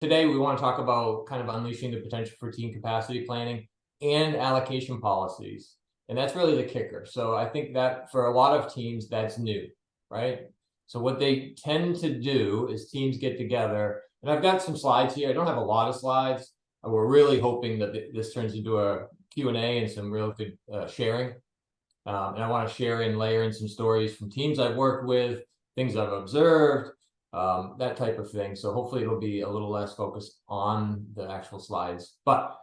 today we want to talk about kind of unleashing the potential for team capacity planning and allocation policies. And that's really the kicker. So I think that for a lot of teams, that's new, right? So what they tend to do is teams get together, and I've got some slides here. I don't have a lot of slides. We're really hoping that this turns into a Q&A and some real good sharing. And I want to share and layer in some stories from teams I've worked with, things I've observed, that type of thing. So hopefully it'll be a little less focused on the actual slides. But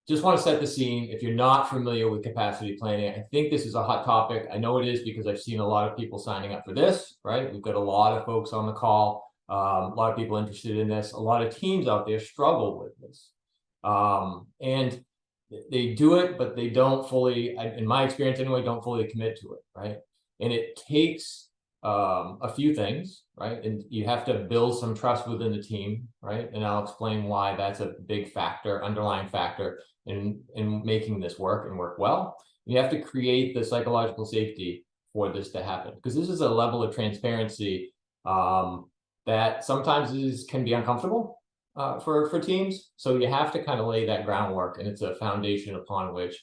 just want to set the scene. If you're not familiar with capacity planning, I think this is a hot topic. I know it is because I've seen a lot of people signing up for this, right? We've got a lot of folks on the call, a lot of people interested in this. A lot of teams out there struggle with this. And they do it, but they don't fully, in my experience anyway, don't fully commit to it, right? And it takes a few things, right? And you have to build some trust within the team, right? And I'll explain why that's a big factor, underlying factor in making this work and work well. You have to create the psychological safety for this to happen, because this is a level of transparency that sometimes can be uncomfortable for teams. So you have to kind of lay that groundwork, and it's a foundation upon which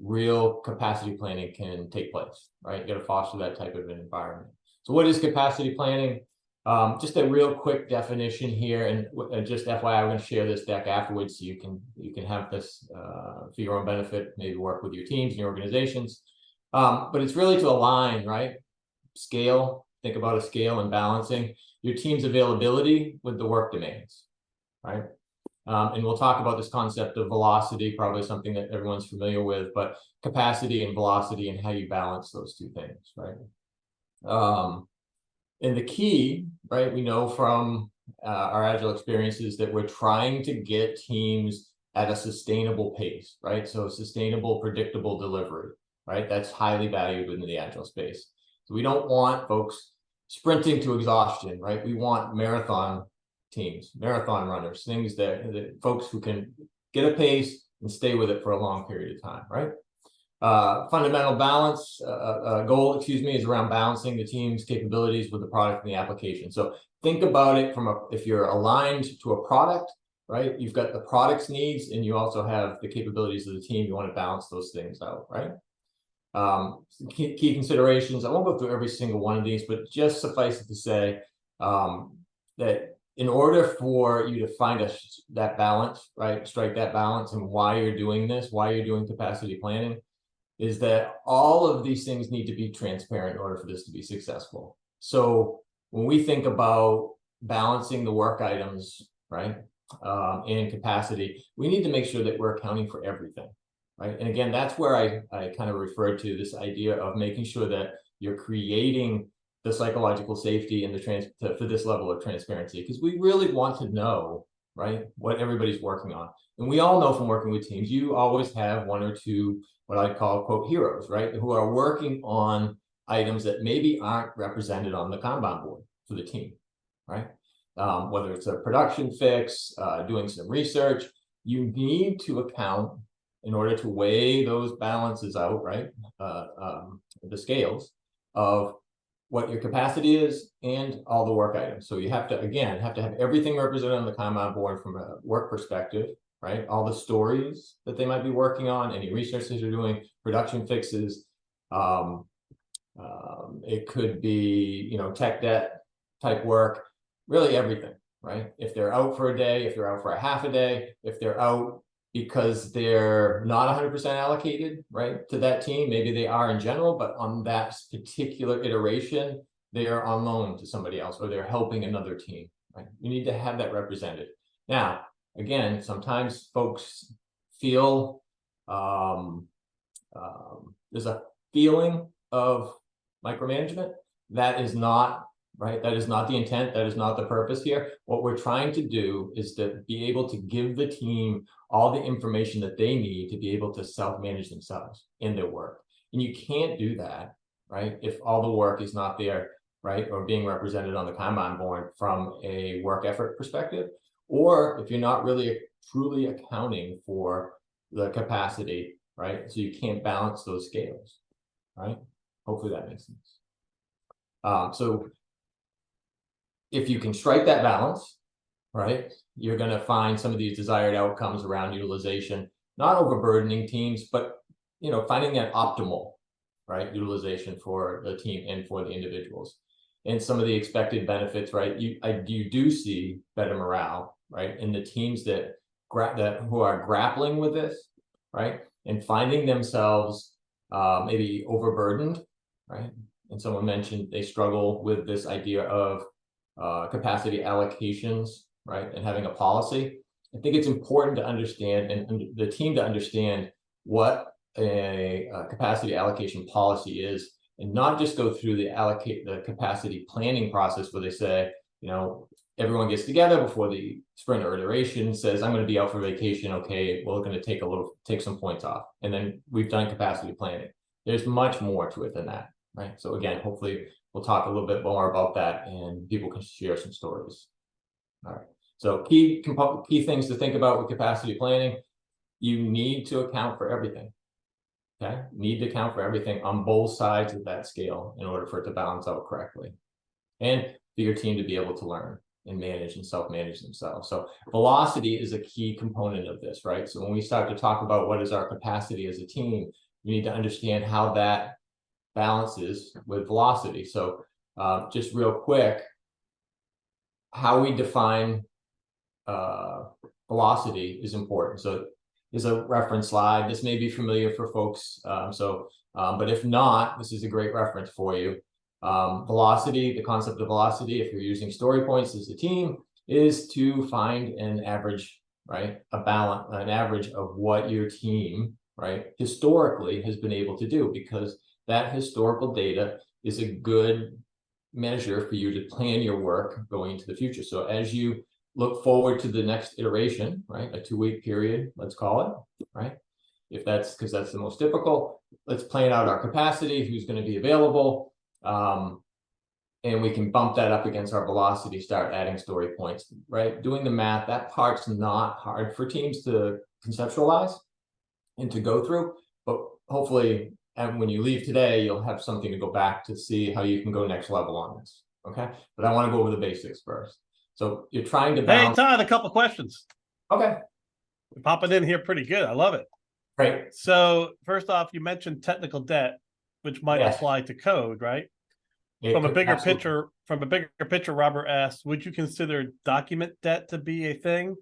real capacity planning can take place, right? You got to foster that type of an environment. So what is capacity planning? Just a real quick definition here, and just FYI, I'm going to share this deck afterwards, so you can have this for your own benefit, maybe work with your teams and your organizations. But it's really to align, right? Scale, think about a scale and balancing your team's availability with the work demands, right? And we'll talk about this concept of velocity, probably something that everyone's familiar with, but capacity and velocity and how you balance those two things, right? And the key, right, we know from our Agile experiences that we're trying to get teams at a sustainable pace, right? So sustainable, predictable delivery, right? That's highly valued within the Agile space. So we don't want folks sprinting to exhaustion, right? We want marathon teams, marathon runners, things that folks who can get a pace and stay with it for a long period of time, right? Fundamental balance goal, is around balancing the team's capabilities with the product and the application. So think about it from if you're aligned to a product, right? You've got the product's needs, and you also have the capabilities of the team. You want to balance those things out, right? Key considerations. I won't go through every single one of these, but just suffice it to say that in order for you to find that balance, right, strike that balance, and why you're doing this, why you're doing capacity planning, is that all of these things need to be transparent in order for this to be successful. So when we think about balancing the work items, right, and capacity, we need to make sure that we're accounting for everything, right? And again, that's where I kind of referred to this idea of making sure that you're creating the psychological safety and for this level of transparency, because we really want to know, right, what everybody's working on. And we all know from working with teams, you always have one or two, what I call, quote, heroes, right, who are working on items that maybe aren't represented on the Kanban board for the team, right? Whether it's a production fix, doing some research, you need to account in order to weigh those balances out, right? The scales of what your capacity is and all the work items. So you have to, again, have everything represented on the Kanban board from a work perspective, right? All the stories that they might be working on, any research that you're doing, production fixes. It could be, tech debt type work, really everything, right? If they're out for a day, if they're out for a half a day, if they're out because they're not 100% allocated, right, to that team. Maybe they are in general, but on that particular iteration, they are on loan to somebody else, or they're helping another team, right? You need to have that represented. Now, again, sometimes folks feel there's a feeling of micromanagement. That is not, right? That is not the intent. That is not the purpose here. What we're trying to do is to be able to give the team all the information that they need to be able to self-manage themselves in their work. And you can't do that, right, if all the work is not there, right, or being represented on the Kanban board from a work effort perspective, or if you're not really truly accounting for the capacity, right? So you can't balance those scales, right? Hopefully that makes sense. So if you can strike that balance, right? You're going to find some of these desired outcomes around utilization, not overburdening teams, but finding that optimal, right, utilization for the team and for the individuals. And some of the expected benefits, right? You do see better morale, right, in the teams that who are grappling with this, right, and finding themselves maybe overburdened, right? And someone mentioned they struggle with this idea of capacity allocations, right, and having a policy. I think it's important to understand and the team to understand what a capacity allocation policy is, and not just go through the capacity planning process where they say, everyone gets together before the sprint or iteration, says, I'm going to be out for vacation. Okay, well, we're going to take some points off. And then we've done capacity planning. There's much more to it than that, right? So again, hopefully we'll talk a little bit more about that and people can share some stories. All right. So key things to think about with capacity planning, you need to account for everything. Okay, need to account for everything on both sides of that scale in order for it to balance out correctly, and for your team to be able to learn and manage and self-manage themselves. So velocity is a key component of this, right? So when we start to talk about what is our capacity as a team, you need to understand how that balances with velocity. So just real quick, how we define velocity is important. So there's a reference slide. This may be familiar for folks. But if not, this is a great reference for you. Velocity, the concept of velocity, if you're using story points as a team, is to find an average, right? An average of what your team, right, historically has been able to do, because that historical data is a good measure for you to plan your work going into the future. So as you look forward to the next iteration, right, a 2-week period, let's call it, right? If that's because that's the most typical, let's plan out our capacity, who's going to be available, and we can bump that up against our velocity, start adding story points, right? Doing the math, that part's not hard for teams to conceptualize and to go through, but hopefully, and when you leave today, you'll have something to go back to see how you can go next level on this, okay? But I want to go over the basics first. So you're trying to balance. Hey, Todd, a couple questions. Okay. We're popping in here pretty good. I love it. Great. So first off, you mentioned technical debt, which might apply to code, right? From a bigger picture, Robert asked, would you consider document debt to be a thing,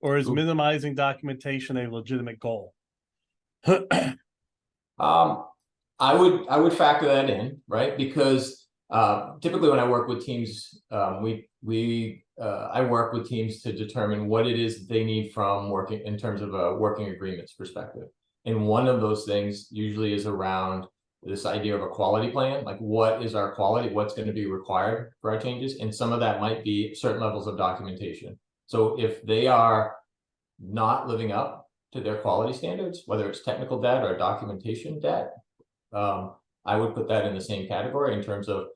or is minimizing documentation a legitimate goal? I would factor that in, right? Because typically when I work with teams, I work with teams to determine what it is they need from working in terms of a working agreements perspective. And one of those things usually is around this idea of a quality plan, like what is our quality, what's going to be required for our changes. And some of that might be certain levels of documentation. So if they are not living up to their quality standards, whether it's technical debt or documentation debt, I would put that in the same category in terms of,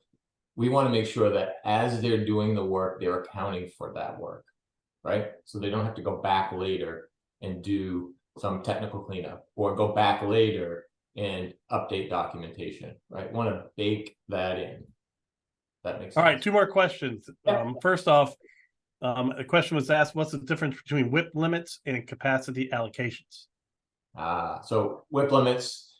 we want to make sure that as they're doing the work, they're accounting for that work, right? So they don't have to go back later and do some technical cleanup, or go back later and update documentation, right? Want to bake that in. That makes sense. All right, 2 more questions. Yeah. First off, a question was asked, what's the difference between WIP limits and capacity allocations? So WIP limits,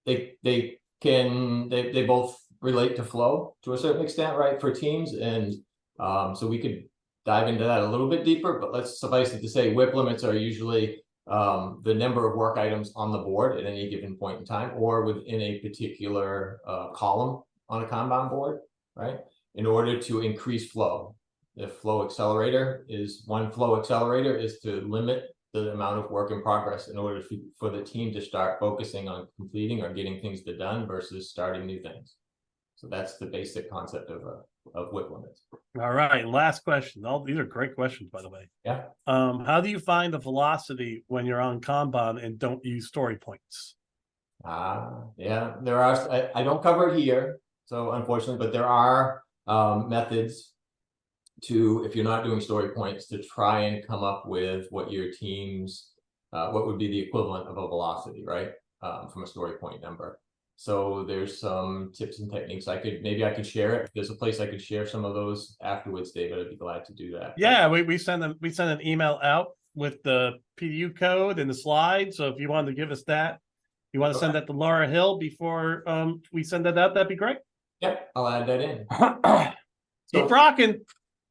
they both relate to flow to a certain extent, right, for teams. And so we could dive into that a little bit deeper, but let's suffice it to say WIP limits are usually the number of work items on the board at any given point in time, or within a particular column on a Kanban board, right? In order to increase flow. The flow accelerator is to limit the amount of work in progress in order for the team to start focusing on completing or getting things done versus starting new things. So that's the basic concept of WIP limits. All right, last question. These are great questions, by the way. Yeah. How do you find the velocity when you're on Kanban and don't use story points? Yeah, there are. I don't cover it here, so unfortunately, but there are methods to, if you're not doing story points, to try and come up with what your team's, what would be the equivalent of a velocity, right? From a story point number. So there's some tips and techniques maybe I could share it. If there's a place I could share some of those afterwards, David, I'd be glad to do that. Yeah, we send an email out with the PDU code and the slides. So if you wanted to give us that, you want to send that to Laura Hill before we send that out, that'd be great. Yep, I'll add that in. Keep rocking.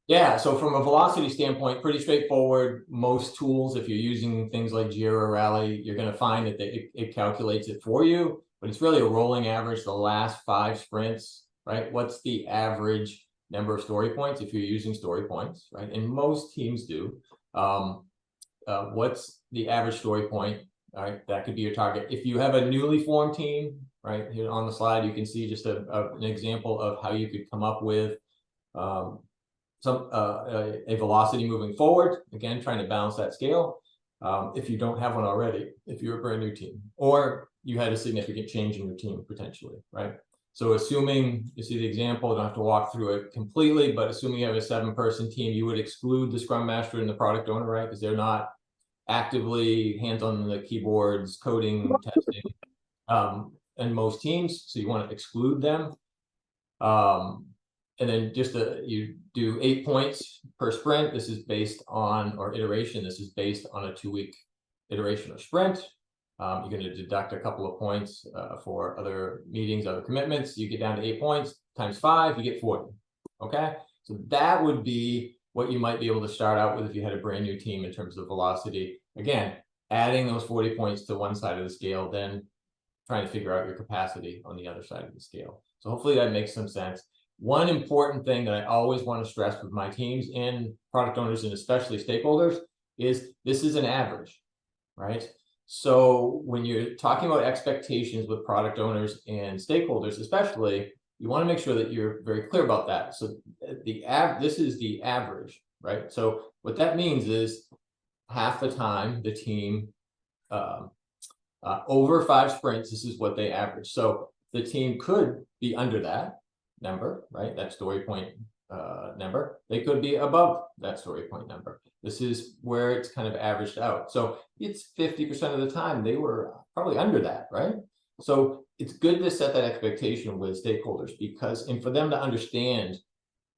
Yeah, so from a velocity standpoint, pretty straightforward. Most tools, if you're using things like Jira or Rally, you're going to find that it calculates it for you, but it's really a rolling average the last 5 sprints, right? What's the average number of story points if you're using story points, right? And most teams do. What's the average story point? All right, that could be your target. If you have a newly formed team, right here on the slide, you can see just an example of how you could come up with a velocity moving forward. Again, trying to balance that scale. If you don't have one already, if you're a brand new team, or you had a significant change in your team potentially, right? So assuming you see the example, I don't have to walk through it completely, but assuming you have a 7-person team, you would exclude the Scrum Master and the product owner, right? Because they're not actively hands on the keyboards, coding, testing, in most teams. So you want to exclude them. And then just you do 8 points per sprint. This is based on, or iteration, this is based on a 2-week iteration or sprint. You're going to deduct a couple of points for other meetings, other commitments. You get down to 8 points times 5, you get 40. Okay, so that would be what you might be able to start out with if you had a brand new team in terms of velocity. Again, adding those 40 points to one side of the scale, then trying to figure out your capacity on the other side of the scale. So hopefully that makes some sense. One important thing that I always want to stress with my teams and product owners, and especially stakeholders, is this is an average, right? So when you're talking about expectations with product owners and stakeholders, especially, you want to make sure that you're very clear about that. So this is the average, right? So what that means is half the time the team over 5 sprints, this is what they average. So the team could be under that number, right? That story point number. They could be above that story point number. This is where it's kind of averaged out. So it's 50% of the time they were probably under that, right? So it's good to set that expectation with stakeholders because, and for them to understand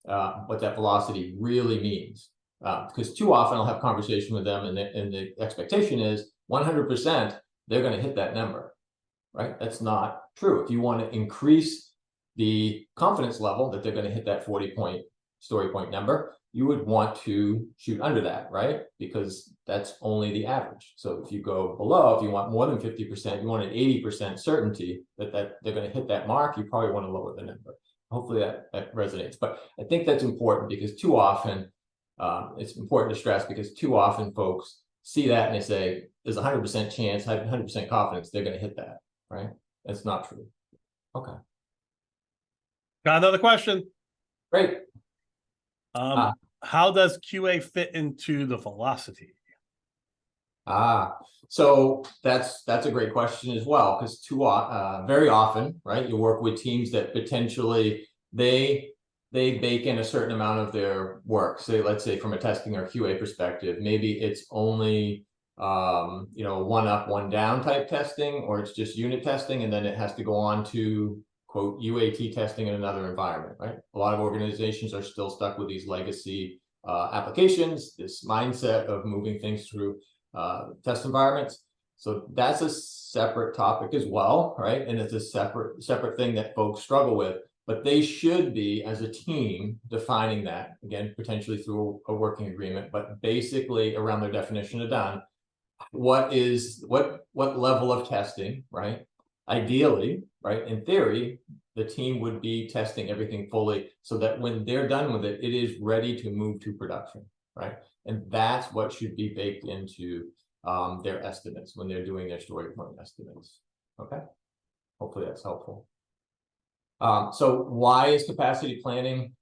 what that velocity really means. Because too often I'll have conversation with them and the expectation is 100% they're going to hit that number, right? That's not true. If you want to increase the confidence level that they're going to hit that 40-point story point number, you would want to shoot under that, right? Because that's only the average. So if you go below, if you want more than 50%, you want an 80% certainty that they're going to hit that mark, you probably want to lower the number. Hopefully that resonates. But I think that's important because too often, it's important to stress because too often folks see that and they say, there's a 100% chance, 100% confidence they're going to hit that, right? That's not true. Okay. Got another question. Great. How does QA fit into the velocity? So that's a great question as well, because very often, right, you work with teams that potentially they bake in a certain amount of their work. So let's say from a testing or QA perspective, maybe it's only one up, one down type testing, or it's just unit testing, and then it has to go on to quote UAT testing in another environment, right? A lot of organizations are still stuck with these legacy applications, this mindset of moving things through test environments. So that's a separate topic as well, right? And it's a separate thing that folks struggle with, but they should be, as a team, defining that, again, potentially through a working agreement, but basically around their definition of done, what level of testing, right? Ideally, right, in theory, the team would be testing everything fully so that when they're done with it, it is ready to move to production, right? And that's what should be baked into their estimates when they're doing their story point estimates. Okay, hopefully that's helpful. So why is capacity planning,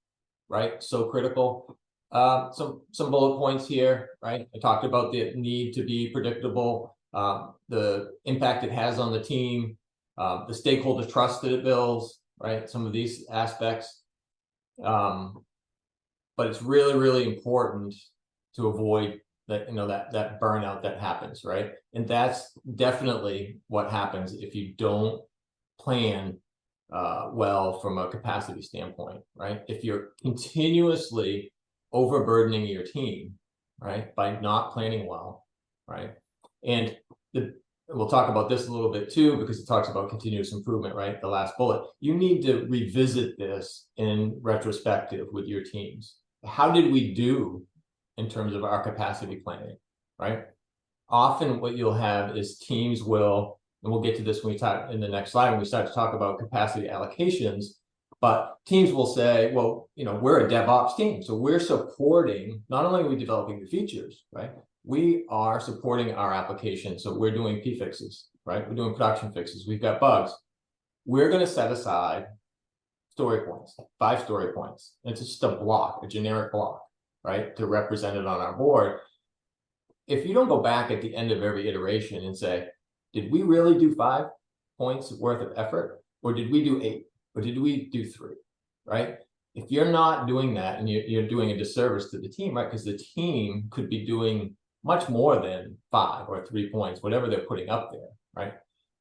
right, so critical? Some bullet points here, right? I talked about the need to be predictable, the impact it has on the team, the stakeholder trust that it builds, right? Some of these aspects. But it's really, really important to avoid that, that burnout that happens, right? And that's definitely what happens if you don't plan well from a capacity standpoint, right? If you're continuously overburdening your team, right, by not planning well, right? And we'll talk about this a little bit too, because it talks about continuous improvement, right? The last bullet. You need to revisit this in retrospective with your teams. How did we do in terms of our capacity planning, right? Often what you'll have is teams will, and we'll get to this when we talk in the next slide, when we start to talk about capacity allocations, but teams will say, well, we're a DevOps team, so we're supporting, not only are we developing the features, right? We are supporting our application. So we're doing P-fixes, right? We're doing production fixes. We've got bugs. We're going to set aside story points, 5 story points. It's just a block, a generic block, right? To represent it on our board. If you don't go back at the end of every iteration and say, did we really do 5 points worth of effort? Or did we do 8? Or did we do 3, right? If you're not doing that, and you're doing a disservice to the team, right? Because the team could be doing much more than 5 or 3 points, whatever they're putting up there, right?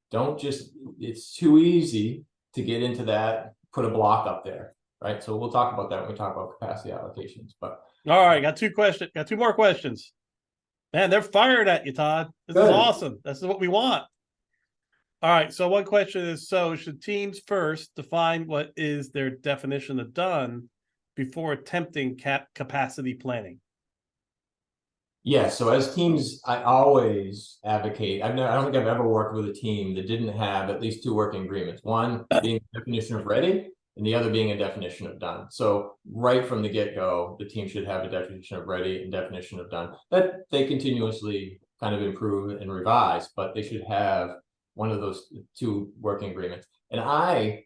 Don't just, it's too easy to get into that, put a block up there, right? So we'll talk about that when we talk about capacity allocations. But all right, got 2 more questions. Man, they're fired at you, Todd. This is awesome. This is what we want. All right, so one question is, so should teams first define what is their definition of done before attempting capacity planning? Yeah, so as teams, I always advocate, I don't think I've ever worked with a team that didn't have at least 2 working agreements. One being a definition of ready, and the other being a definition of done. So right from the get-go, the team should have a definition of ready and definition of done that they continuously kind of improve and revise, but they should have one of those 2 working agreements. And I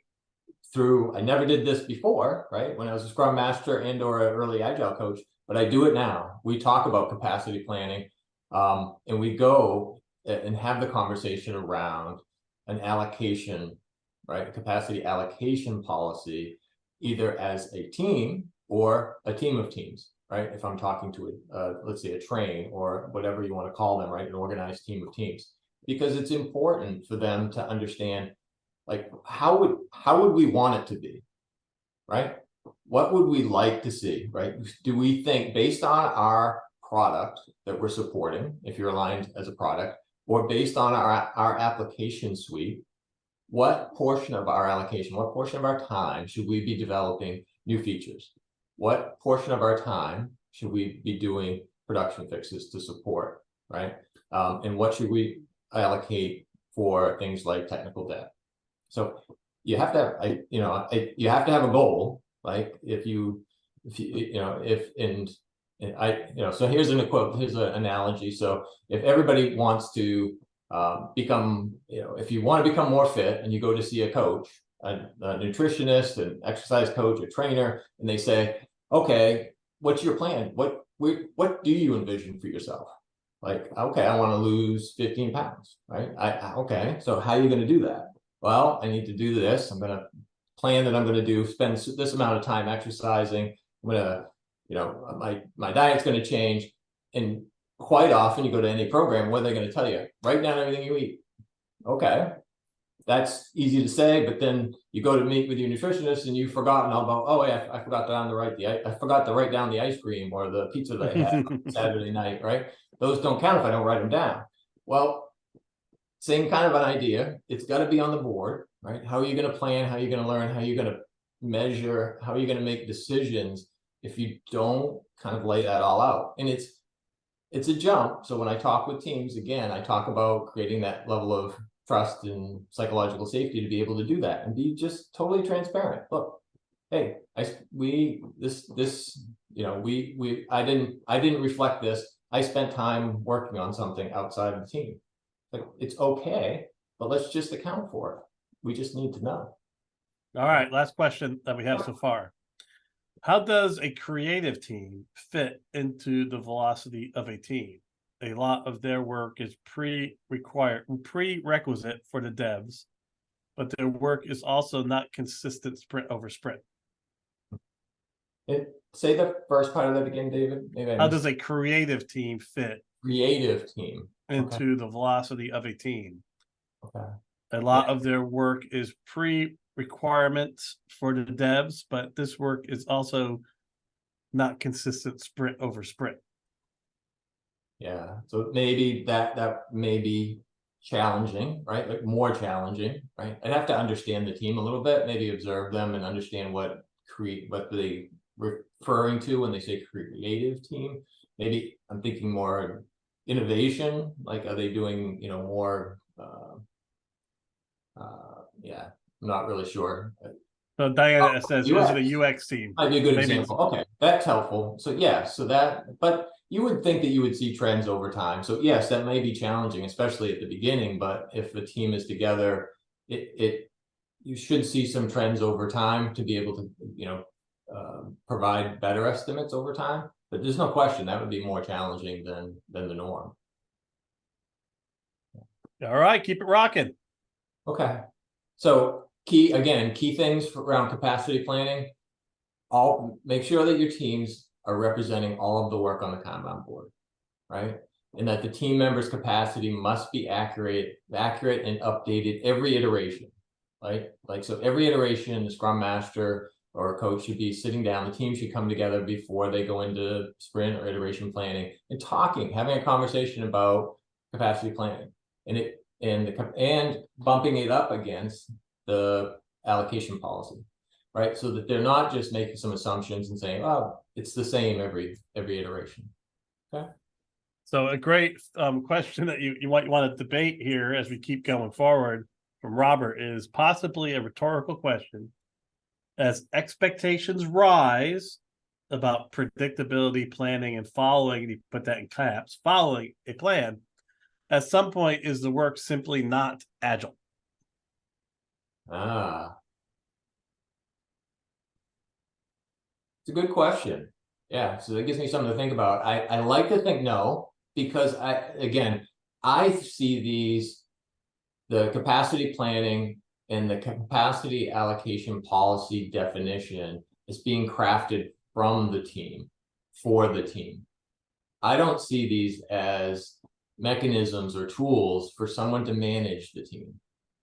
never did this before, right? When I was a Scrum Master and or an early Agile coach, but I do it now. We talk about capacity planning, and we go and have the conversation around an allocation, right? A capacity allocation policy, either as a team or a team of teams, right? If I'm talking to let's say a train or whatever you want to call them, right? An organized team of teams, because it's important for them to understand, like, how would we want it to be, right? What would we like to see, right? Do we think, based on our product that we're supporting, if you're aligned as a product, or based on our application suite, what portion of our allocation, what portion of our time should we be developing new features? What portion of our time should we be doing production fixes to support, right? And what should we allocate for things like technical debt? So you have to have, you have to have a goal. Like so here's an analogy. So if everybody wants to become, if you want to become more fit and you go to see a coach, a nutritionist, an exercise coach, a trainer, and they say, okay, what's your plan? What do you envision for yourself? Like, okay, I want to lose 15 pounds, right? Okay, so how are you going to do that? Well, I need to do this. I'm going to plan that I'm going to spend this amount of time exercising. I'm going to, my diet's going to change. And quite often you go to any program, what are they going to tell you? Write down everything you eat. Okay, that's easy to say, but then you go to meet with your nutritionist and you've forgotten all about, oh yeah, I forgot I forgot to write down the ice cream or the pizza that I had Saturday night, right? Those don't count if I don't write them down. Well, same kind of an idea. It's got to be on the board, right? How are you going to plan? How are you going to learn? How are you going to measure? How are you going to make decisions if you don't kind of lay that all out? And it's a jump. So when I talk with teams, again, I talk about creating that level of trust and psychological safety to be able to do that and be just totally transparent. Look, hey, I didn't reflect this. I spent time working on something outside of the team. Like, it's okay, but let's just account for it. We just need to know. All right, last question that we have so far. How does a creative team fit into the velocity of a team? A lot of their work is prerequisite for the devs, but their work is also not consistent sprint over sprint. Say the first part of that again, David. How does a creative team fit into the velocity of a team? Okay. A lot of their work is pre-requirements for the devs, but this work is also not consistent sprint over sprint. Yeah, so maybe that may be challenging, right? Like more challenging, right? I'd have to understand the team a little bit, maybe observe them and understand what they referring to when they say creative team. Maybe I'm thinking more innovation, like are they doing, you know, more yeah, I'm not really sure. So Diana says, is it a UX team? Might be a good example. Okay, that's helpful. So yeah, so that, but you would think that you would see trends over time. So yes, that may be challenging, especially at the beginning, but if the team is together, you should see some trends over time to be able to, you know, provide better estimates over time. But there's no question that would be more challenging than the norm. All right, keep it rocking. Okay. So key things around capacity planning. Make sure that your teams are representing all of the work on the Kanban board, right? And that the team members' capacity must be accurate and updated every iteration, right? Like, so every iteration, the Scrum Master or a coach should be sitting down. The team should come together before they go into sprint or iteration planning and having a conversation about capacity planning and bumping it up against the allocation policy, right? So that they're not just making some assumptions and saying, oh, it's the same every iteration. Okay. So a great question that you want to debate here as we keep going forward from Robert is possibly a rhetorical question. As expectations rise about predictability, planning, and following, and you put that in caps, following a plan, at some point, is the work simply not agile? It's a good question. Yeah, so that gives me something to think about. I like to think no, because I see the capacity planning and the capacity allocation policy definition is being crafted from the team for the team. I don't see these as mechanisms or tools for someone to manage the team,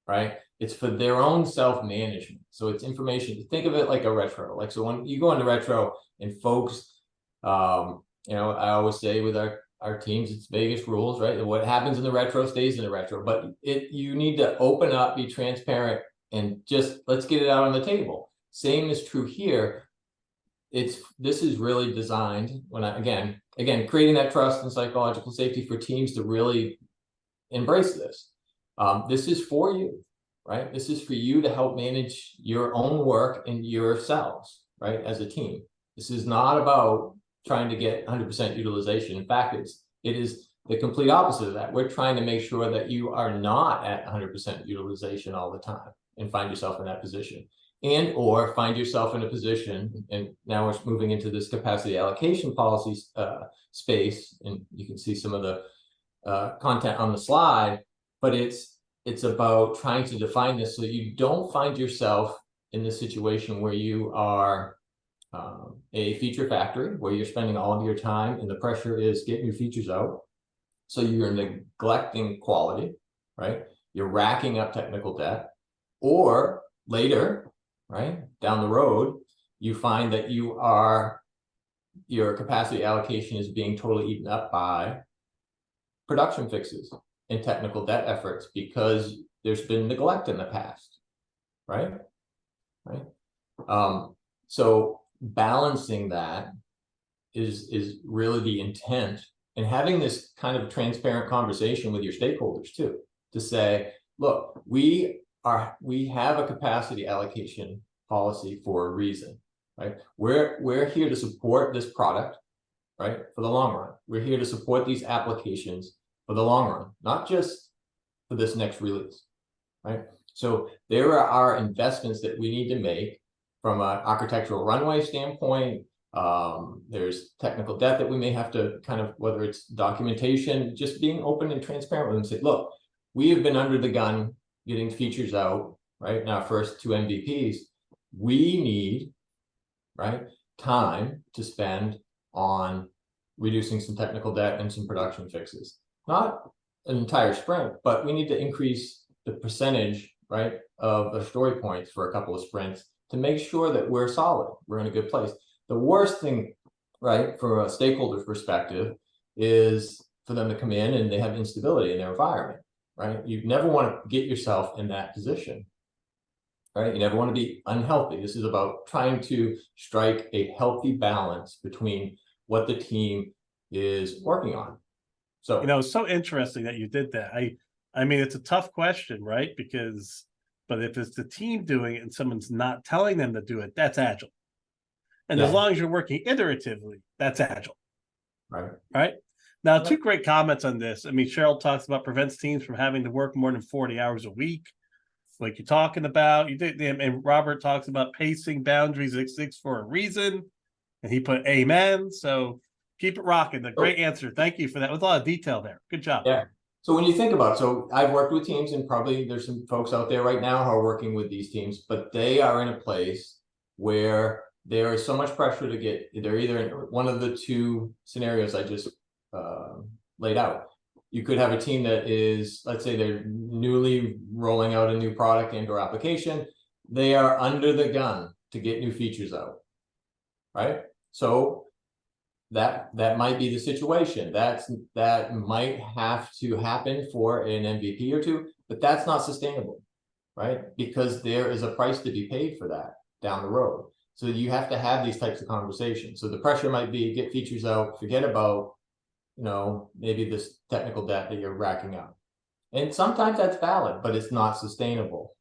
right? It's for their own self-management. So it's information. Think of it like a retro. Like, so when you go into retro and folks, you know, I always say with our teams, it's Vegas rules, right? What happens in the retro stays in the retro, but you need to open up, be transparent, and just let's get it out on the table. Same is true here. This is really designed when again creating that trust and psychological safety for teams to really embrace this. This is for you, right? This is for you to help manage your own work and yourselves, right? As a team. This is not about trying to get 100% utilization. In fact, it is the complete opposite of that. We're trying to make sure that you are not at 100% utilization all the time and find yourself in that position. And or find yourself in a position, and now we're moving into this capacity allocation policy space, and you can see some of the content on the slide, but it's about trying to define this so that you don't find yourself in this situation where you are a feature factory, where you're spending all of your time and the pressure is getting your features out. So you're neglecting quality, right? You're racking up technical debt, or later, right, down the road, you find that your capacity allocation is being totally eaten up by production fixes and technical debt efforts because there's been neglect in the past, right? So balancing that is really the intent, and having this kind of transparent conversation with your stakeholders too, to say, look, we have a capacity allocation policy for a reason, right? We're here to support this product, right, for the long run. We're here to support these applications for the long run, not just for this next release, right? So there are investments that we need to make from an architectural runway standpoint. There's technical debt that we may have to kind of, whether it's documentation, just being open and transparent with them, say, look, we have been under the gun getting features out, right? Now, first 2 MVPs, we need, right, time to spend on reducing some technical debt and some production fixes. Not an entire sprint, but we need to increase the percentage, right, of the story points for a couple of sprints to make sure that we're solid, we're in a good place. The worst thing, right, from a stakeholder's perspective is for them to come in and they have instability in their environment, right? You never want to get yourself in that position, right? You never want to be unhealthy. This is about trying to strike a healthy balance between what the team is working on. So, it's so interesting that you did that. I mean, it's a tough question, right? But if it's the team doing it and someone's not telling them to do it, that's agile. And as long as you're working iteratively, that's agile. Right. Now, two great comments on this. I mean, Cheryl talks about prevents teams from having to work more than 40 hours a week, like you're talking about. You did, and Robert talks about pacing boundaries exists for a reason, and he put amen. So keep it rocking. A great answer. Thank you for that. With a lot of detail there. Good job. Yeah. So when you think about it, so I've worked with teams, and probably there's some folks out there right now who are working with these teams, but they are in a place where there is so much pressure to get, they're either in one of the two scenarios I just laid out. You could have a team that is, let's say they're newly rolling out a new product and or application. They are under the gun to get new features out, right? So that might be the situation. That might have to happen for an MVP or two, but that's not sustainable, right? Because there is a price to be paid for that down the road. So you have to have these types of conversations. So the pressure might be get features out, forget about, maybe this technical debt that you're racking up. And sometimes that's valid, but it's not sustainable.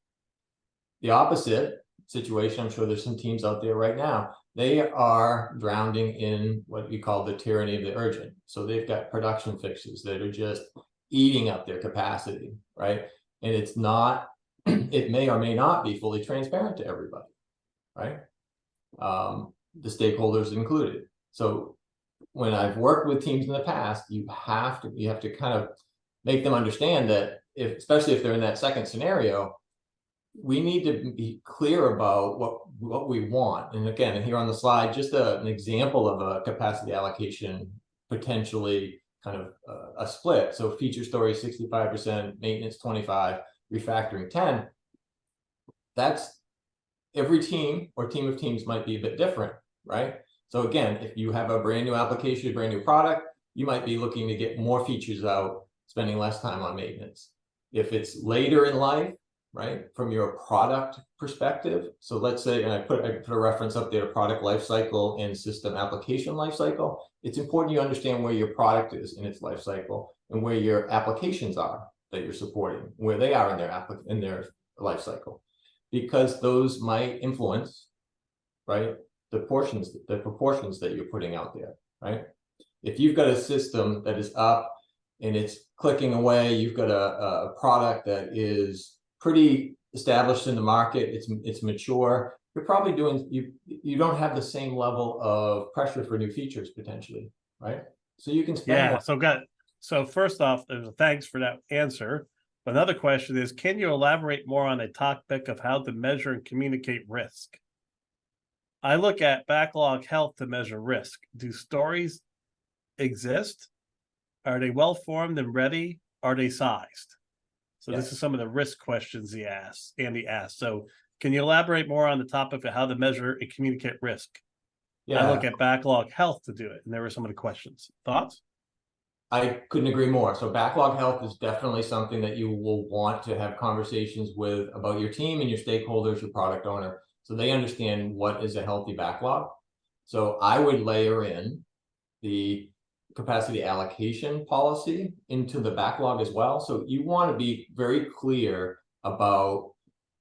The opposite situation, I'm sure there's some teams out there right now, they are drowning in what we call the tyranny of the urgent. So they've got production fixes that are just eating up their capacity, right? And it's not, it may or may not be fully transparent to everybody, right? The stakeholders included. So when I've worked with teams in the past, you have to kind of make them understand that especially if they're in that second scenario, we need to be clear about what we want. And again, here on the slide, just an example of a capacity allocation, potentially kind of a split. So feature story 65%, maintenance 25%, refactoring 10%. That's every team or team of teams might be a bit different, right? So again, if you have a brand new application, a brand new product, you might be looking to get more features out, spending less time on maintenance. If it's later in life, right, from your product perspective. So let's say, and I put a reference up there, product lifecycle and system application lifecycle. It's important you understand where your product is in its lifecycle and where your applications are that you're supporting, where they are in their lifecycle, because those might influence, right, the proportions that you're putting out there, right? If you've got a system that is up and it's clicking away, you've got a product that is pretty established in the market, it's mature, you're probably doing, you don't have the same level of pressure for new features potentially, right? So you can spend so first off, there's a thanks for that answer. Another question is, can you elaborate more on a topic of how to measure and communicate risk? I look at backlog health to measure risk. Do stories exist? Are they well formed and ready? Are they sized? So this is some of the risk questions Andy asked. So can you elaborate more on the topic of how to measure and communicate risk? I look at backlog health to do it, and there were some of the questions. Thoughts? I couldn't agree more. So backlog health is definitely something that you will want to have conversations with about your team and your stakeholders, your product owner, so they understand what is a healthy backlog. So I would layer in the capacity allocation policy into the backlog as well. So you want to be very clear about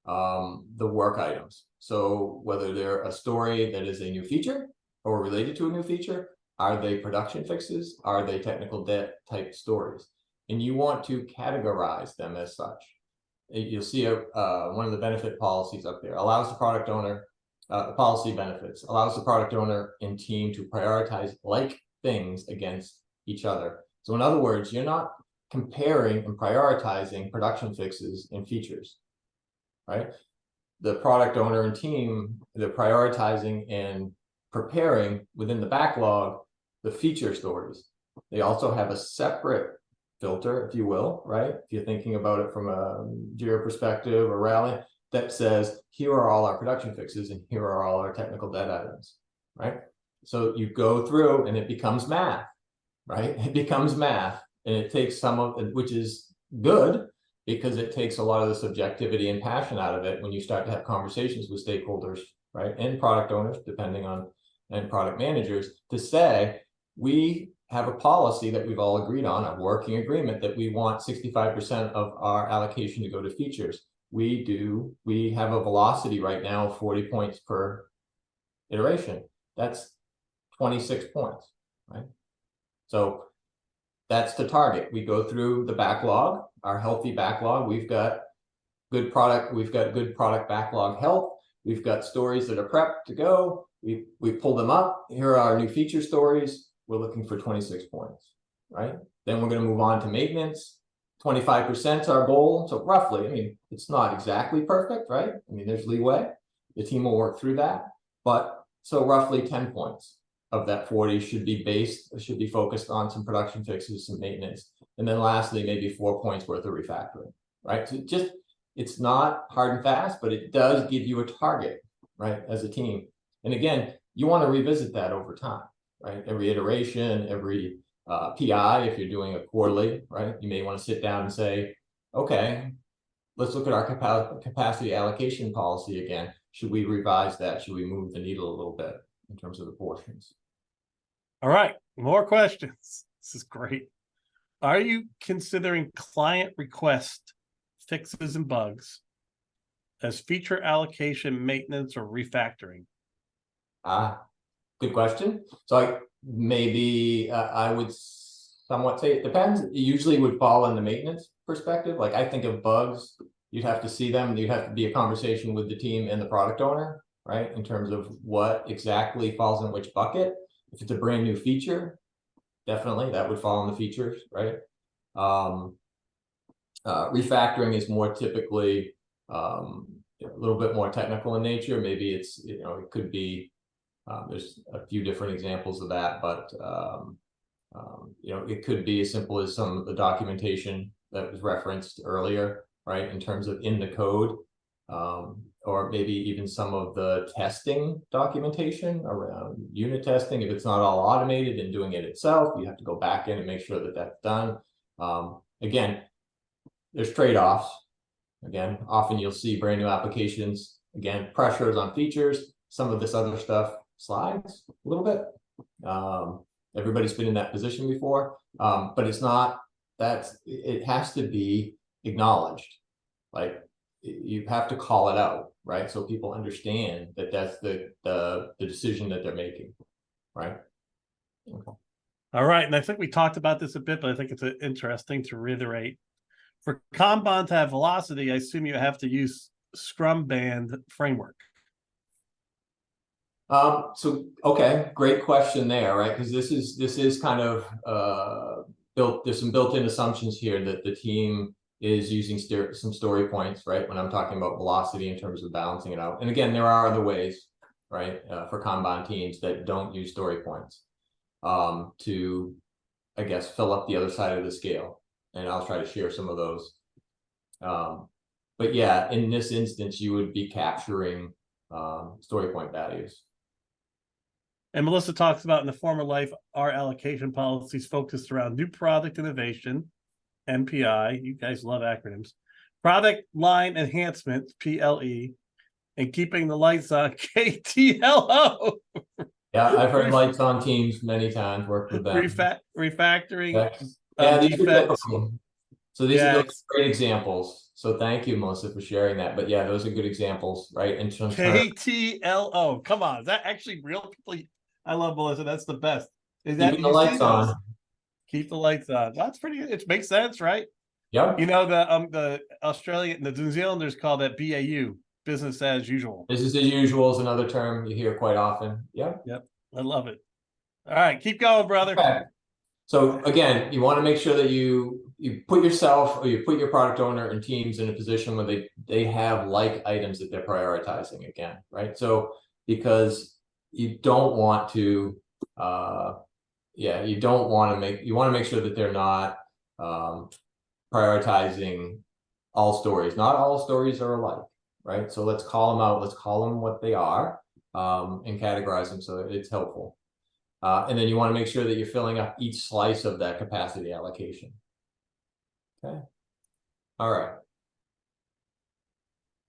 the work items. So whether they're a story that is a new feature or related to a new feature, are they production fixes? Are they technical debt type stories? And you want to categorize them as such. You'll see one of the benefit policies up there allows the product owner, policy benefits, allows the product owner and team to prioritize like things against each other. So in other words, you're not comparing and prioritizing production fixes and features, right? The product owner and team, they're prioritizing and preparing within the backlog the feature stories. They also have a separate filter, if you will, right? If you're thinking about it from a Jira perspective or Rally, that says, here are all our production fixes and here are all our technical debt items, right? So you go through and it becomes math, right? It becomes math, and it takes some of it, which is good, because it takes a lot of the subjectivity and passion out of it when you start to have conversations with stakeholders, right? And product owners, depending on, and product managers, to say, we have a policy that we've all agreed on, a working agreement, that we want 65% of our allocation to go to features. We have a velocity right now of 40 points per iteration. That's 26 points, right? So that's the target. We go through the backlog, our healthy backlog. We've got good product backlog health. We've got stories that are prepped to go. We pull them up. Here are our new feature stories. We're looking for 26 points, right? Then we're going to move on to maintenance. 25% is our goal. So roughly, I mean, it's not exactly perfect, right? I mean, there's leeway. The team will work through that. But so roughly 10 points of that 40 should be focused on some production fixes, some maintenance. And then lastly, maybe 4 points worth of refactoring, right? So it's not hard and fast, but it does give you a target, right? As a team. And again, you want to revisit that over time, right? Every iteration, every PI, if you're doing a quarterly, right? You may want to sit down and say, okay, let's look at our capacity allocation policy again. Should we revise that? Should we move the needle a little bit in terms of the portions? All right, more questions. This is great. Are you considering client request fixes and bugs as feature allocation, maintenance, or refactoring? Good question. So I would somewhat say it depends. It usually would fall in the maintenance perspective. Like, I think of bugs, you'd have to see them. You'd have to be a conversation with the team and the product owner, right? In terms of what exactly falls in which bucket. If it's a brand new feature, definitely that would fall in the features, right? Refactoring is more typically a little bit more technical in nature. Maybe it's, it could be, there's a few different examples of that, but it could be as simple as some of the documentation that was referenced earlier, right? In terms of in the code, or maybe even some of the testing documentation around unit testing. If it's not all automated and doing it itself, you have to go back in and make sure that that's done. Again, there's trade-offs. Again, often you'll see brand new applications. Again, pressures on features. Some of this other stuff slides a little bit. Everybody's been in that position before, but it's not, it has to be acknowledged. Like, you have to call it out, right? So people understand that that's the decision that they're making, right? Okay. All right, and I think we talked about this a bit, but I think it's interesting to reiterate. For Kanban to have velocity, I assume you have to use Scrum Band framework. So, okay, great question there, right? Because this is kind of there's some built-in assumptions here that the team is using some story points, right? When I'm talking about velocity in terms of balancing it out. And again, there are other ways, right? For Kanban teams that don't use story points to, I guess, fill up the other side of the scale. And I'll try to share some of those. But yeah, in this instance, you would be capturing story point values. And Melissa talks about, in the former life, our allocation policies focused around new product innovation, NPI, you guys love acronyms, product line enhancement, PLE, and keeping the lights on, KTLO. Yeah, I've heard lights on teams many times, worked with them. Refactoring. Yeah, these are typical. So these are those great examples. So thank you, Melissa, for sharing that. But yeah, those are good examples, right? And KTLO. Come on, is that actually real people? I love Melissa. That's the best. Is that keeping the lights on? Keep the lights on. That's pretty good. It makes sense, right? Yep. The Australian, the New Zealanders call that BAU, business as usual. Business as usual is another term you hear quite often. Yep. Yep. I love it. All right, keep going, brother. Okay. So again, you want to make sure that you put yourself, or you put your product owner and teams in a position where they have like items that they're prioritizing again, right? So because you don't want to, you want to make sure that they're not prioritizing all stories. Not all stories are alike, right? So let's call them out. Let's call them what they are, and categorize them so it's helpful. And then you want to make sure that you're filling up each slice of that capacity allocation. Okay. All right.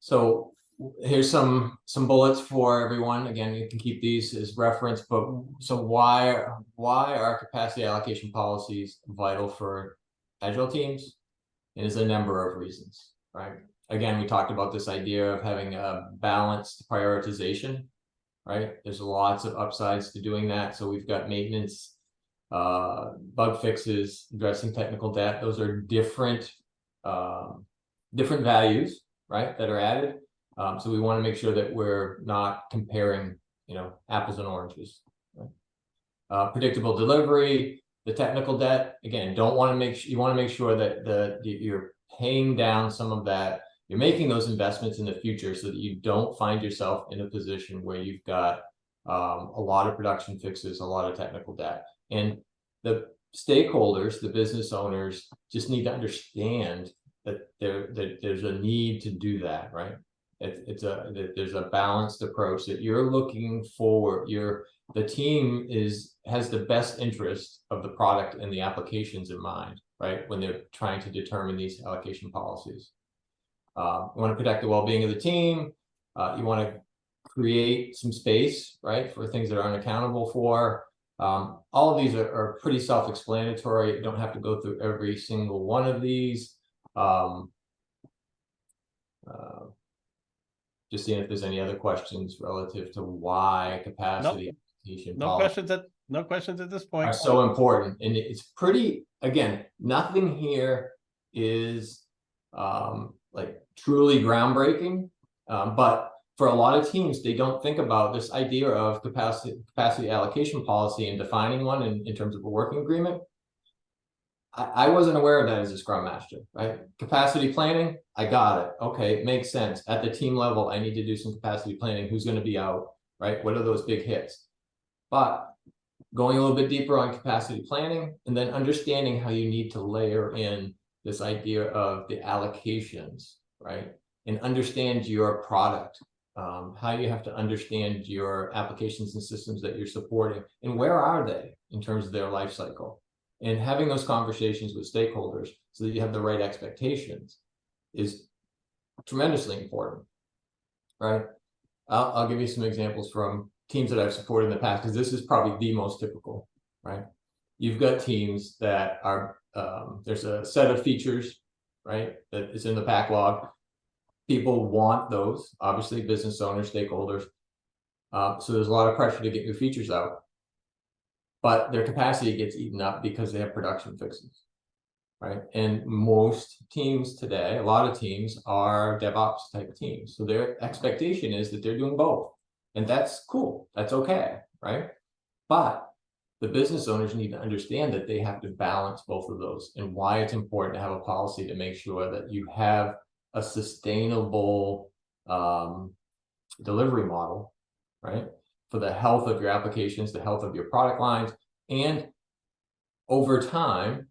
So here's some bullets for everyone. Again, you can keep these as reference, but so why are capacity allocation policies vital for Agile teams? And there's a number of reasons, right? Again, we talked about this idea of having a balanced prioritization, right? There's lots of upsides to doing that. So we've got maintenance, bug fixes, addressing technical debt. Those are different values, right, that are added. So we want to make sure that we're not comparing, apples and oranges. Right? Predictable delivery, the technical debt. Again, you want to make sure that you're paying down some of that. You're making those investments in the future so that you don't find yourself in a position where you've got a lot of production fixes, a lot of technical debt. And the stakeholders, the business owners, just need to understand that there's a need to do that, right? There's a balanced approach that you're looking forward. The team has the best interest of the product and the applications in mind, right? When they're trying to determine these allocation policies. You want to protect the well-being of the team. You want to create some space, right, for things that aren't accountable for. All of these are pretty self-explanatory. You don't have to go through every single one of these. Just seeing if there's any other questions relative to why capacity allocation no questions at this point are so important. And it's pretty, again, nothing here is like truly groundbreaking, but for a lot of teams, they don't think about this idea of capacity allocation policy and defining one in terms of a working agreement. I wasn't aware of that as a Scrum Master, right? Capacity planning, I got it. Okay, it makes sense. At the team level, I need to do some capacity planning. Who's going to be out, right? What are those big hits? But going a little bit deeper on capacity planning and then understanding how you need to layer in this idea of the allocations, right? And understand your product, how you have to understand your applications and systems that you're supporting and where are they in terms of their life cycle. And having those conversations with stakeholders so that you have the right expectations is tremendously important, right? I'll give you some examples from teams that I've supported in the past, because this is probably the most typical, right? You've got teams that are, there's a set of features, right, that is in the backlog. People want those, obviously, business owners, stakeholders. So there's a lot of pressure to get new features out. But their capacity gets eaten up because they have production fixes, right? And most teams today, a lot of teams are DevOps type teams. So their expectation is that they're doing both. And that's cool. That's okay, right? But the business owners need to understand that they have to balance both of those and why it's important to have a policy to make sure that you have a sustainable delivery model, right? For the health of your applications, the health of your product lines, and over time,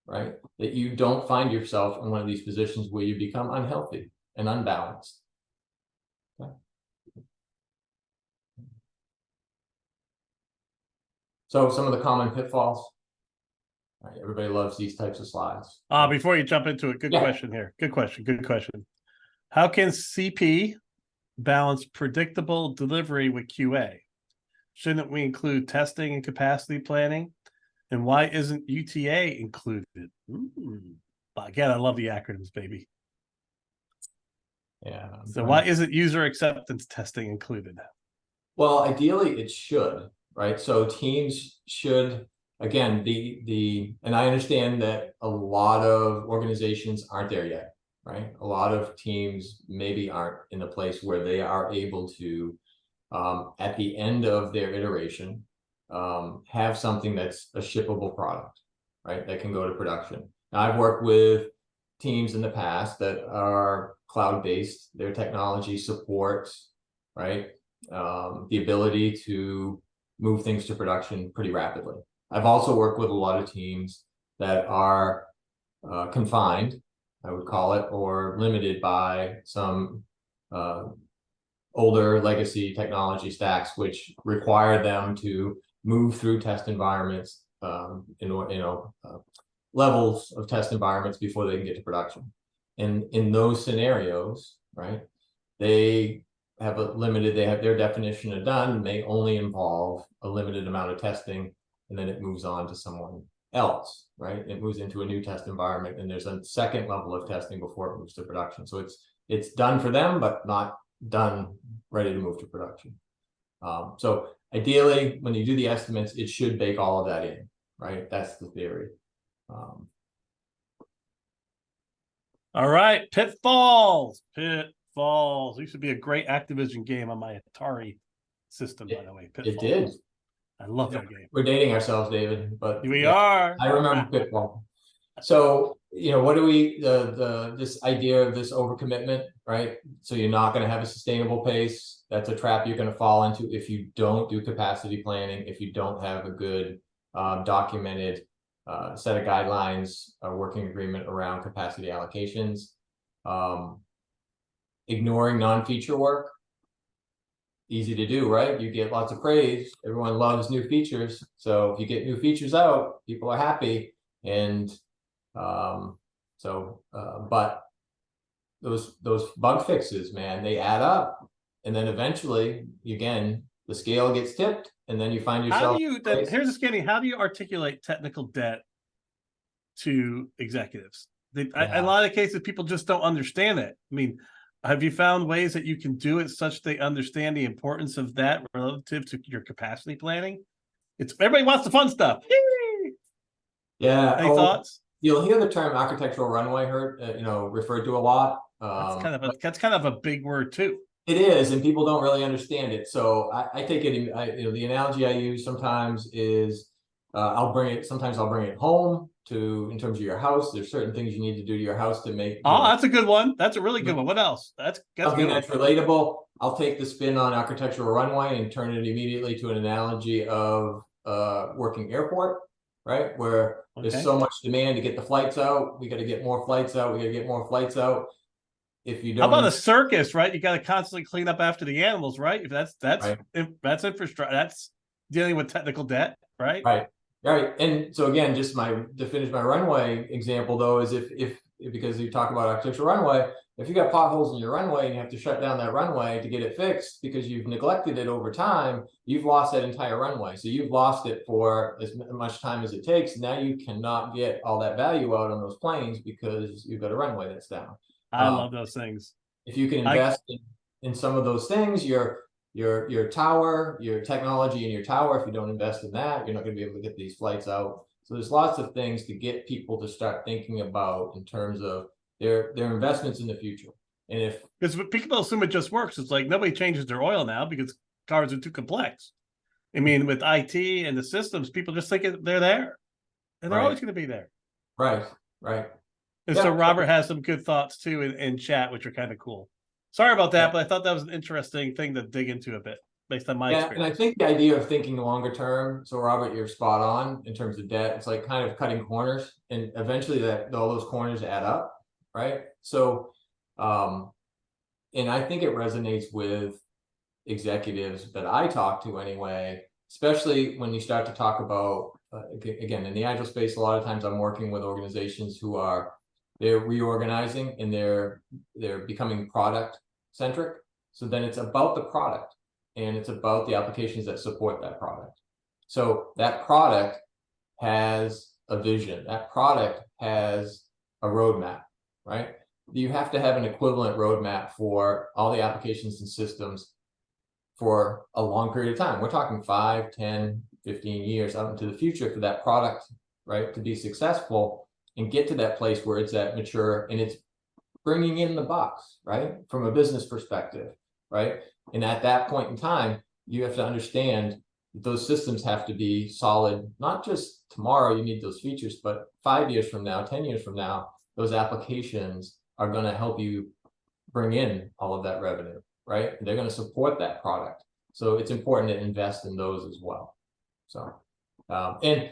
right, that you don't find yourself in one of these positions where you become unhealthy and unbalanced. Okay. So some of the common pitfalls. All right, everybody loves these types of slides. Before you jump into it, good question here. Good question. How can CP balance predictable delivery with QA? Shouldn't we include testing and capacity planning? And why isn't UTA included? Again, I love the acronyms, baby. Yeah. So why isn't user acceptance testing included? Well, ideally it should, right? So teams should, again, and I understand that a lot of organizations aren't there yet, right? A lot of teams maybe aren't in a place where they are able to, at the end of their iteration, have something that's a shippable product, right? That can go to production. Now, I've worked with teams in the past that are cloud-based. Their technology supports, right, the ability to move things to production pretty rapidly. I've also worked with a lot of teams that are confined, I would call it, or limited by some older legacy technology stacks, which require them to move through test environments, levels of test environments before they can get to production. And in those scenarios, right, they have their definition of done may only involve a limited amount of testing, and then it moves on to someone else, right? It moves into a new test environment, and there's a second level of testing before it moves to production. So it's done for them, but not done ready to move to production. So ideally, when you do the estimates, it should bake all of that in, right? That's the theory. All right, pitfalls. Used to be a great Activision game on my Atari system, by the way. Pitfalls. It did. I love that game. We're dating ourselves, David, but we are. I remember Pitfall. So, what do we, this idea of this overcommitment, right? So you're not going to have a sustainable pace. That's a trap you're going to fall into if you don't do capacity planning, if you don't have a good documented set of guidelines, a working agreement around capacity allocations. Ignoring non-feature work, easy to do, right? You get lots of praise. Everyone loves new features. So if you get new features out, people are happy. And but those bug fixes, man, they add up. And then eventually, again, the scale gets tipped, and then you find yourself. Here's the skinny. How do you articulate technical debt to executives? In a lot of cases, people just don't understand it. I mean, have you found ways that you can do it such they understand the importance of that relative to your capacity planning? Everybody wants the fun stuff. Yeah. Any thoughts? You'll hear the term architectural runway referred to a lot. That's kind of a big word too. It is, and people don't really understand it. So I take it. The analogy I use sometimes is sometimes I'll bring it home in terms of your house. There's certain things you need to do to your house to make. That's a good one. That's a really good one. What else? That's something that's relatable. I'll take the spin on architectural runway and turn it immediately to an analogy of working airport, right? Where there's so much demand to get the flights out. We got to get more flights out. We got to get more flights out. If you don't, how about a circus, right? You got to constantly clean up after the animals, right? If that's infrastructure. That's dealing with technical debt, right? Right. And so again, just to finish my runway example though, is if because you talk about architectural runway, if you got potholes in your runway and you have to shut down that runway to get it fixed because you've neglected it over time, you've lost that entire runway. So you've lost it for as much time as it takes. Now you cannot get all that value out on those planes because you've got a runway that's down. I love those things. If you can invest in some of those things, your tower, your technology in your tower, if you don't invest in that, you're not going to be able to get these flights out. So there's lots of things to get people to start thinking about in terms of their investments in the future. And because people assume it just works, it's like nobody changes their oil now because cars are too complex. I mean, with IT and the systems, people just think they're there, and they're always going to be there. Right. And so Robert has some good thoughts too in chat, which are kind of cool. Sorry about that, but I thought that was an interesting thing to dig into a bit based on my experience. And I think the idea of thinking longer term. So Robert, you're spot on in terms of debt. It's like kind of cutting corners, and eventually all those corners add up, right? So, and I think it resonates with executives that I talk to anyway, especially when you start to talk about again in the agile space. A lot of times I'm working with organizations who they're reorganizing and they're becoming product centric. So then it's about the product and it's about the applications that support that product. So that product has a vision. That product has a roadmap, right? You have to have an equivalent roadmap for all the applications and systems for a long period of time. We're talking 5, 10, 15 years out into the future for that product, right, to be successful and get to that place where it's at mature and it's bringing in the bucks, right? From a business perspective, right? And at that point in time, you have to understand that those systems have to be solid, not just tomorrow you need those features, but 5 years from now, 10 years from now, those applications are going to help you bring in all of that revenue, right? They're going to support that product. So it's important to invest in those as well. So, and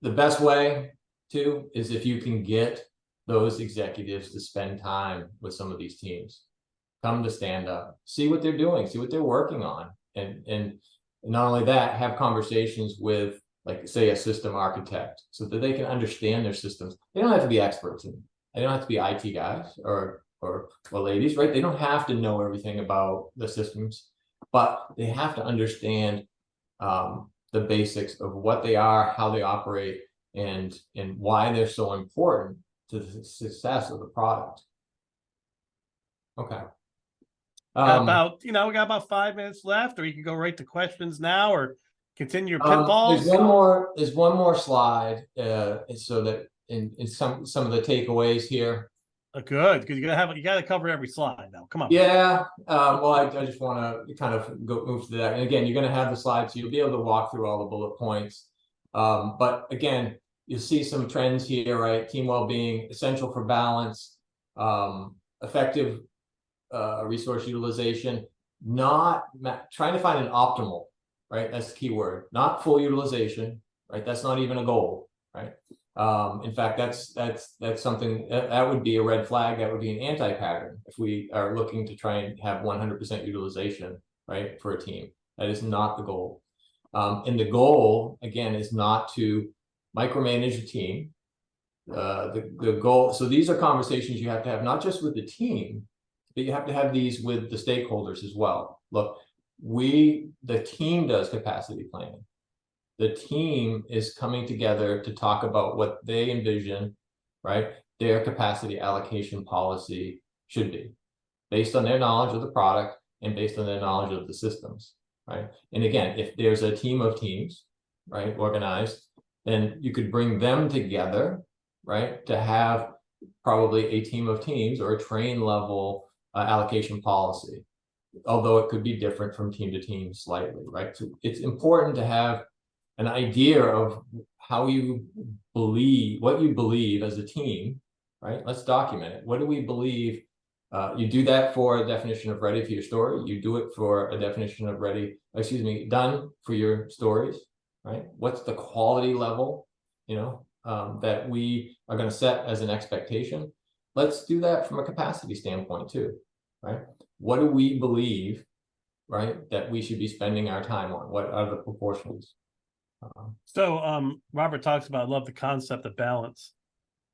the best way too is if you can get those executives to spend time with some of these teams. Come to stand up, see what they're doing, see what they're working on. And not only that, have conversations with, like, say, a system architect, so that they can understand their systems. They don't have to be experts in it. They don't have to be IT guys or ladies, right? They don't have to know everything about the systems, but they have to understand the basics of what they are, how they operate, and why they're so important to the success of the product. Okay. We got about 5 minutes left, or you can go right to questions now, or continue your pitfalls. There's one more slide, so that in some of the takeaways here. Good, because you gotta cover every slide now. Come on. Yeah. Well, I just want to kind of move to that. And again, you're going to have the slides, so you'll be able to walk through all the bullet points. But again, you'll see some trends here, right? Team well-being, essential for balance, effective resource utilization, not trying to find an optimal, right? That's the key word, not full utilization, right? That's not even a goal, right? In fact, that's something that would be a red flag. That would be an anti-pattern if we are looking to try and have 100% utilization, right, for a team. That is not the goal. And the goal, again, is not to micromanage a team. The goal, so these are conversations you have to have, not just with the team, but you have to have these with the stakeholders as well. Look, the team does capacity planning. The team is coming together to talk about what they envision, right, their capacity allocation policy should be, based on their knowledge of the product and based on their knowledge of the systems, right? And again, if there's a team of teams, right, organized, then you could bring them together, right, to have probably a team of teams or a train level allocation policy, although it could be different from team to team slightly, right? So it's important to have an idea of how you believe, what you believe as a team, right? Let's document it. What do we believe? You do that for a definition of ready for your story. You do it for a definition of done for your stories, right? What's the quality level, that we are going to set as an expectation? Let's do that from a capacity standpoint too, right? What do we believe, right, that we should be spending our time on? What are the proportions? So Robert talks about, I love the concept of balance,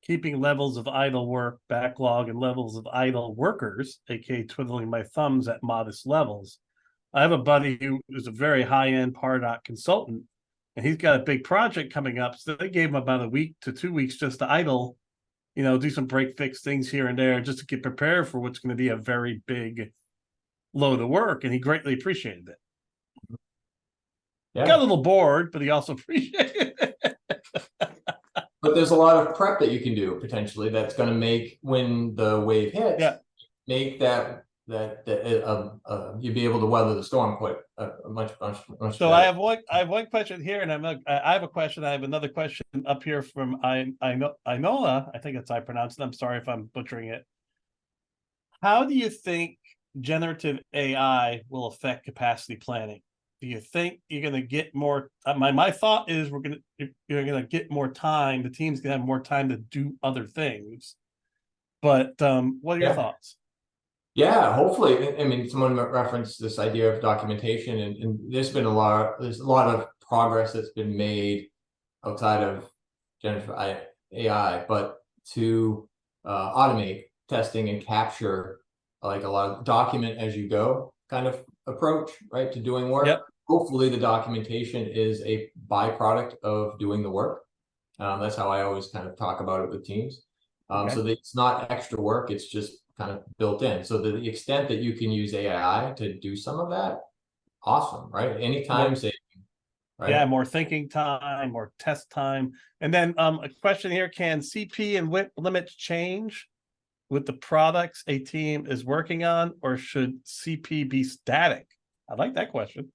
keeping levels of idle work, backlog, and levels of idle workers, aka twiddling my thumbs, at modest levels. I have a buddy who is a very high-end Pardot consultant, and he's got a big project coming up. So they gave him about a week to 2 weeks just to idle, do some break fix things here and there, just to get prepared for what's going to be a very big load of work. And he greatly appreciated it. Yeah. Got a little bored, but he also appreciated it. But there's a lot of prep that you can do potentially that's going to make, when the wave hits, make that you'd be able to weather the storm quite much so better. I have one question here, and I have a question. I have another question up here from Inola. I think that's how I pronounce it. I'm sorry if I'm butchering it. How do you think generative AI will affect capacity planning? Do you think you're going to get more? My thought is you're going to get more time. The team's going to have more time to do other things. But what are your thoughts? Yeah, hopefully. I mean, someone referenced this idea of documentation, and there's a lot of progress that's been made outside of generative AI, but to automate testing and capture, like, a lot of document as you go kind of approach, right, to doing work. Yep. Hopefully the documentation is a byproduct of doing the work. That's how I always kind of talk about it with teams. So that it's not extra work, it's just kind of built in. So to the extent that you can use AI to do some of that, awesome, right? Anytime saving, right? Yeah, more thinking time, more test time. And then a question here, can CP and WIP limits change with the products a team is working on, or should CP be static? I like that question.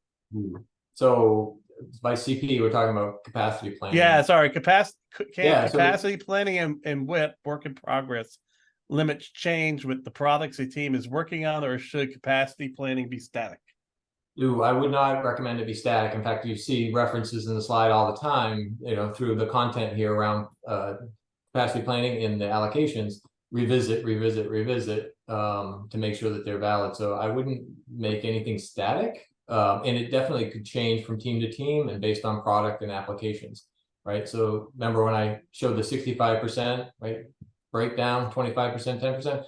So by CP, we're talking about capacity planning. Yeah, sorry, capacity planning and WIP, work in progress, limits change with the products a team is working on, or should capacity planning be static? I would not recommend it be static. In fact, you see references in the slide all the time, through the content here around capacity planning in the allocations, revisit to make sure that they're valid. So I wouldn't make anything static. And it definitely could change from team to team and based on product and applications, right? So remember when I showed the 65%, right, breakdown, 25%, 10%,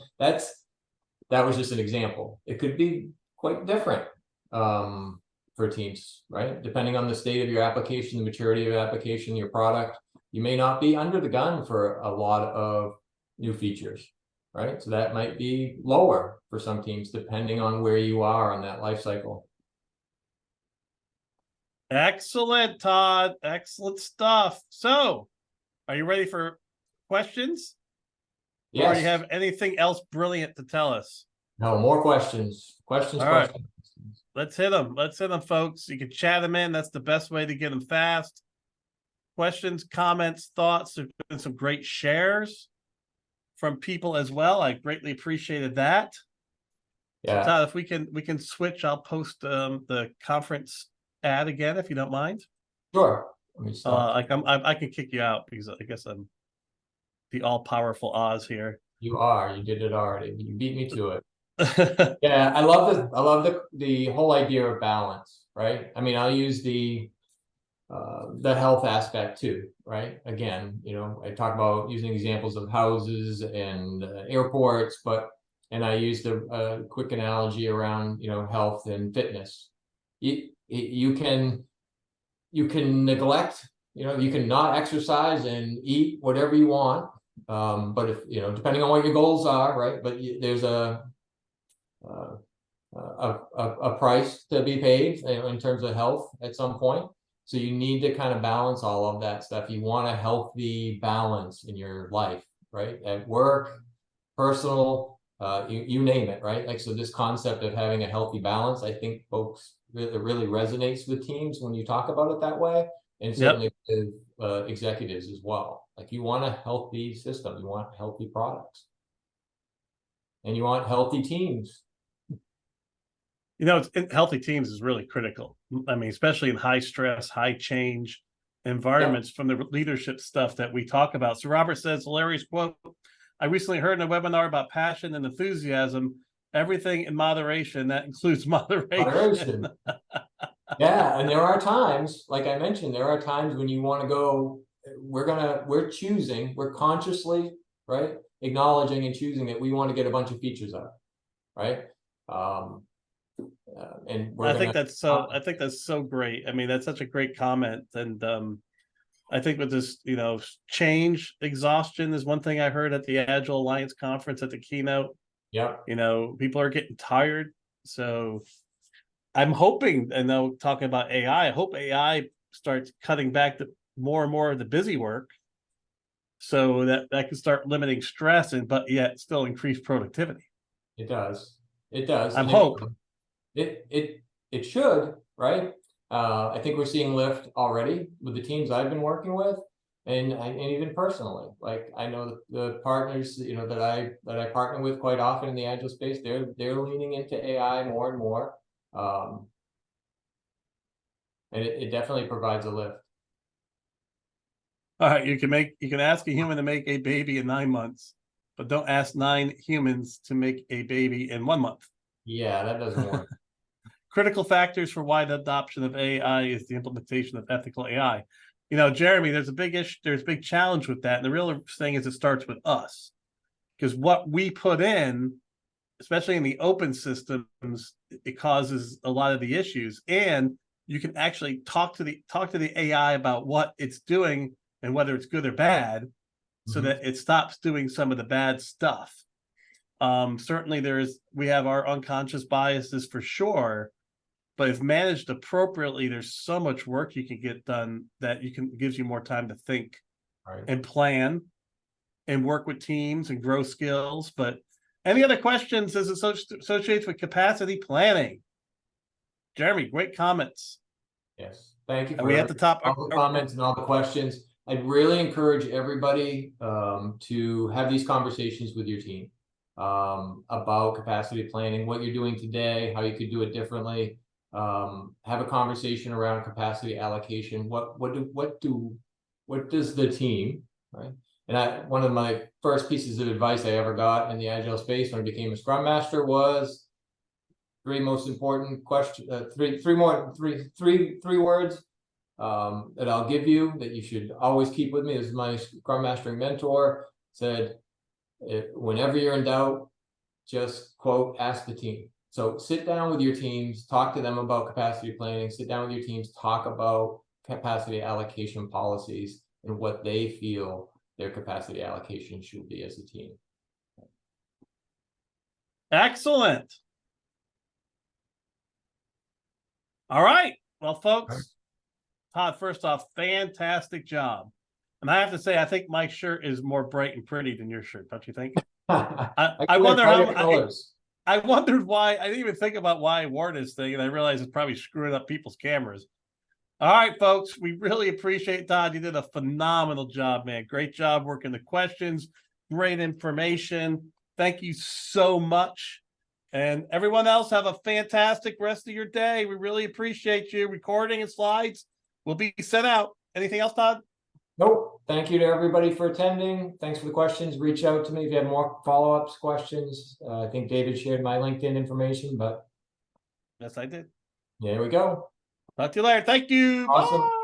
that was just an example. It could be quite different for teams, right? Depending on the state of your application, the maturity of your application, your product, you may not be under the gun for a lot of new features, right? So that might be lower for some teams, depending on where you are on that life cycle. Excellent, Todd. Excellent stuff. So, are you ready for questions? Yes. Or do you have anything else brilliant to tell us? No, more questions. Questions. All right. Let's hit them. Let's hit them, folks. You can chat them in. That's the best way to get them fast. Questions, comments, thoughts. There's been some great shares from people as well. I greatly appreciated that. Yeah. So, Todd, if we can switch, I'll post the conference ad again if you don't mind. Sure. I can kick you out because I guess I'm the all-powerful Oz here. You are. You did it already. You beat me to it. Yeah, I love the whole idea of balance, right? I mean, I'll use the health aspect too, right? Again, you know, I talk about using examples of houses and airports, and I used a quick analogy around, you know, health and fitness. You can neglect, you know, you can not exercise and eat whatever you want, but if, you know, depending on what your goals are, right? But there's a price to be paid, you know, in terms of health at some point. So you need to kind of balance all of that stuff. You want a healthy balance in your life, right? At work, personal, you name it, right? Like, so this concept of having a healthy balance, I think folks, it really resonates with teams when you talk about it that way, and certainly with executives as well. Like, you want a healthy system, you want healthy products, and you want healthy teams. You know, healthy teams is really critical. I mean, especially in high stress, high change environments from the leadership stuff that we talk about. So Robert says, hilarious quote, I recently heard in a webinar about passion and enthusiasm, everything in moderation, that includes moderation. Yeah, and there are times, like I mentioned, there are times when you want to go, we're consciously, right, acknowledging and choosing that we want to get a bunch of features out, right? And I think that's so great. I mean, that's such a great comment. And I think with this, you know, change exhaustion is one thing I heard at the Agile Alliance conference at the keynote. Yeah. You know, people are getting tired. So I'm hoping, and now talking about AI, I hope AI starts cutting back more and more of the busy work so that can start limiting stress but yet still increase productivity. It does. I'm hoping. It should, right? I think we're seeing lift already with the teams I've been working with, and even personally. Like, I know the partners, you know, that I partner with quite often in the Agile space, they're leaning into AI more and more, and it definitely provides a lift. All right, you can ask a human to make a baby in 9 months, but don't ask 9 humans to make a baby in 1 month. Yeah, that doesn't work. Critical factors for why the adoption of AI is the implementation of ethical AI. You know, Jeremy, there's a big challenge with that. And the real thing is it starts with us, because what we put in, especially in the open systems, it causes a lot of the issues. And you can actually talk to the AI about what it's doing and whether it's good or bad, so that it stops doing some of the bad stuff. Certainly we have our unconscious biases for sure, but if managed appropriately, there's so much work you can get done that gives you more time to think and plan and work with teams and grow skills. But any other questions as associates with capacity planning? Jeremy, great comments. Yes, thank you. And we at the top all the comments and all the questions. I'd really encourage everybody to have these conversations with your team about capacity planning, what you're doing today, how you could do it differently. Have a conversation around capacity allocation. What does the team, right? And one of my first pieces of advice I ever got in the Agile space when I became a Scrum Master was three most important questions, three words that I'll give you that you should always keep with me. This is my Scrum Mastering mentor said, whenever you're in doubt, just quote, ask the team. So sit down with your teams, talk to them about capacity planning, sit down with your teams, talk about capacity allocation policies and what they feel their capacity allocation should be as a team. Excellent. All right. Well, folks, Todd, first off, fantastic job. And I have to say, I think my shirt is more bright and pretty than your shirt, don't you think? I wonder how I wondered why. I didn't even think about why I wore this thing, and I realized it's probably screwing up people's cameras. All right, folks, we really appreciate it, Todd. You did a phenomenal job, man. Great job working the questions. Great information. Thank you so much. And everyone else, have a fantastic rest of your day. We really appreciate you. Recording and slides will be sent out. Anything else, Todd? Nope. Thank you to everybody for attending. Thanks for the questions. Reach out to me if you have more follow-ups, questions. I think David shared my LinkedIn information, but yes, I did. There we go. Talk to you later. Thank you. Awesome. Bye.